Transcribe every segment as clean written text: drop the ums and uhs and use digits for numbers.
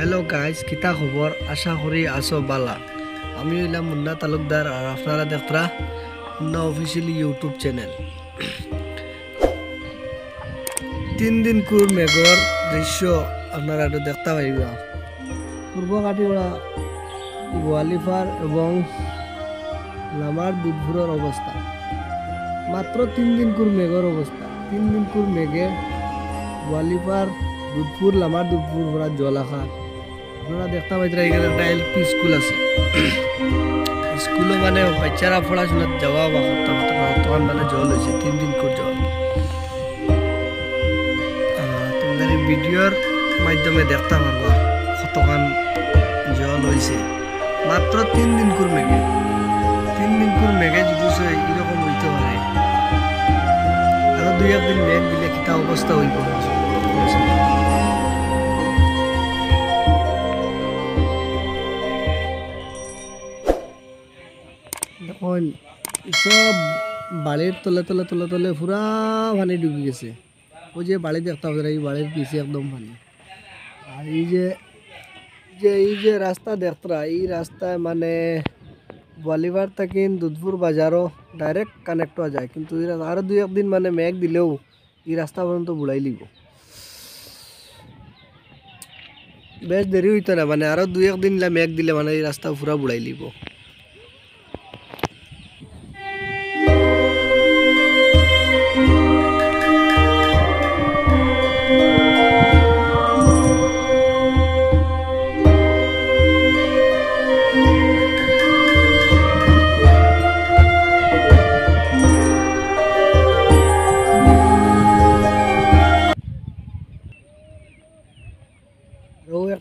Hello guys, কিতা খবর? আশা করি আসো বালা। আমি হইলাম মুন্না তালুকদার আর আপনারা দেখরা মুন্না অফিসিয়ালি ইউটিউব চ্যানেল। 3 দিন কুর মেঘর দৃশ্য আপনারা একটু দেখতে পাইবা। পূর্ব কাটিগড়া গোয়ালিফার এবং লামার দুধপুরের অবস্থা মাত্র 3 দিন কুর মেঘর অবস্থা। 3 দিন কুর মেঘে গোয়ালিফার দুধপুর লামার দুধপুর ভরা জল আখা। আপনারা দেখতে পাইতরা এখানে একটা এলপি স্কুল আছে। স্কুলে মানে বাচ্চারা পড়াশোনার যাওয়া বা করতে তখন মানে জল হয়েছে 3 দিন করে জল। তোমাদের এই ভিডিওর মাধ্যমে দেখতে পারবা কতখান জল হয়েছে মাত্র 3 দিন করে মেঘে। 3 দিন করে মেঘে যদি এরকম হইতে পারে, আরো 2-1 দিন মেঘ দিলে কিতা অবস্থা হইব। দেখুন সব বাড়ির তলে তলে তলে তলে পুরা পানি ডুবে গেছে। ওই যে বাড়ি দেখতে হবে, এই বাড়ির পিছিয়ে একদম পানি। আর এই যে রাস্তা দেখতরা, এই রাস্তায় মানে বলিবার থেকে দুধপুর বাজারও ডাইরেক্ট কানেক্ট হওয়া যায়, কিন্তু আরো 2-1 দিন মানে মেঘ দিলেও এই রাস্তা পর্যন্ত বুড়াই লিব। বেশ দেরি হইতো না, মানে আরো 2-1 দিন মেঘ দিলে মানে এই রাস্তা পুরা বুড়াই লিব।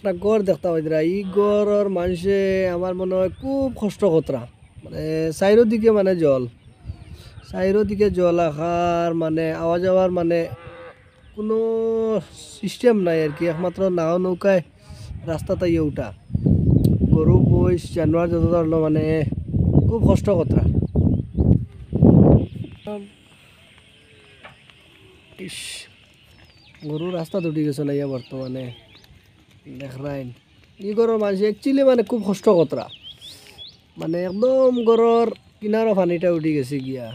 একটা গড় দেখতে পাইতরা, এই গড়ের মানুষে আমার মনে হয় খুব কষ্ট কতরা। মানে চারিদিকে মানে জল, চারিদিকে জল আখার মানে আওয়া যাওয়ার মানে কোনো সিস্টেম নাই আর কি। একমাত্র নাও নৌকায় রাস্তাতে ইয়ে উঠা, গরু বইস জানোয়ার যত ধরলো মানে খুব কষ্ট কতরা। ইস, গরু রাস্তা উঠে গেছে না ইয়া বর্তমানে দেখরাইন। ই গরর মানুষ একচুয়ালি মানে খুব কষ্ট কতরা, মানে একদম গরর কিনারও পানিটা উঠে গেছে গিয়া।